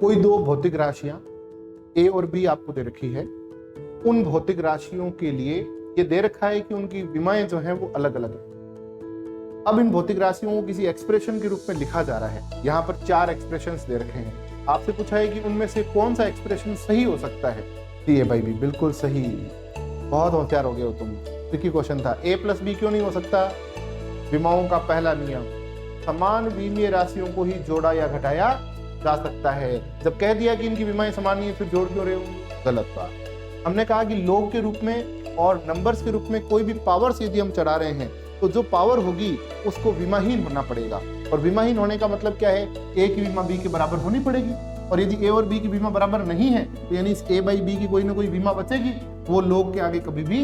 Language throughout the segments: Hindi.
कोई दो भौतिक राशियां ए और बी आपको दे रखी है, उन भौतिक राशियों के लिए ये दे रखा है कि उनकी विमाएं जो हैं वो अलग अलग हैं। अब इन भौतिक राशियों को किसी एक्सप्रेशन के रूप में लिखा जा रहा है। यहाँ पर 4 एक्सप्रेशंस दे रखे हैं। आपसे पूछा है कि उनमें से कौन सा एक्सप्रेशन सही हो सकता है। ए बाई बी, बिल्कुल सही, बहुत होशियार हो गए हो तुम। ट्रिकी क्वेश्चन था। ए प्लस बी क्यों नहीं हो सकता? विमाओं का पहला नियम, समान विमीय राशियों को ही जोड़ा या घटाया जा सकता है। जब कह दिया कि इनकी विमाएं समान नहीं है, फिर जोड़ क्यों रहे हो? गलत बात। हमने कहा कि लोग के रूप में और नंबर्स के रूप में कोई भी पावर्स यदि हम चढ़ा रहे हैं तो जो पावर होगी उसको विमाहीन होना पड़ेगा। और विमाहीन होने का मतलब क्या है? ए की विमा बी के बराबर होनी पड़ेगी। और यदि ए और बी की विमा बराबर नहीं है तो यानी इस ए बाई बी की कोई ना कोई विमा बचेगी, वो लोग के आगे कभी भी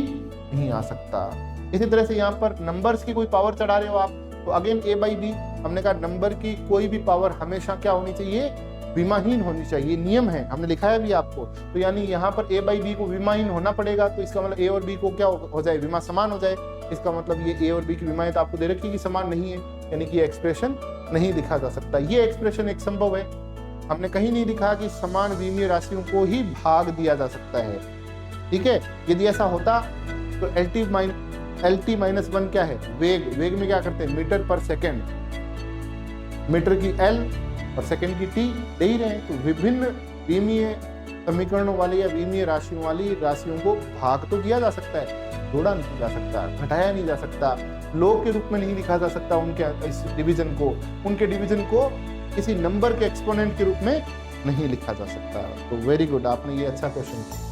नहीं आ सकता। इसी तरह से यहाँ पर नंबर्स की कोई पावर चढ़ा रहे हो आप, तो अगेन ए बाई बी, हमने कहा नंबर की कोई भी पावर हमेशा क्या होनी चाहिए? विमाहीन होनी चाहिए। नियम है, हमने लिखा है भी आपको। तो यानी यहाँ पर ए बाई बी को विमाहीन होना पड़ेगा, तो इसका मतलब ए और बी को क्या हो जाए? विमा समान हो जाए। इसका मतलब ये ए और बी की विमाएं तो आपको दे रखी कि समान नहीं है, यानी कि एक्सप्रेशन नहीं लिखा जा सकता। ये एक्सप्रेशन एक संभव है। हमने कहीं नहीं लिखा कि समान विमीय राशियों को ही भाग दिया जा सकता है। ठीक है, यदि ऐसा होता तो LT-1 क्या है? वेग। वेग में क्या करते हैं? मीटर पर सेकेंड। मीटर की L और सेकेंड की T दे ही रहे हैं। तो विभिन्न विमीय समीकरणों वाली या विमीय राशियों वाली राशियों को भाग तो दिया जा सकता है, जोड़ा नहीं जा सकता, घटाया नहीं जा सकता, लॉग के रूप में नहीं लिखा जा सकता उनके इस डिवीजन को, उनके डिवीजन को किसी नंबर के एक्सपोनेंट के रूप में नहीं लिखा जा सकता। तो वेरी गुड, आपने ये अच्छा क्वेश्चन किया।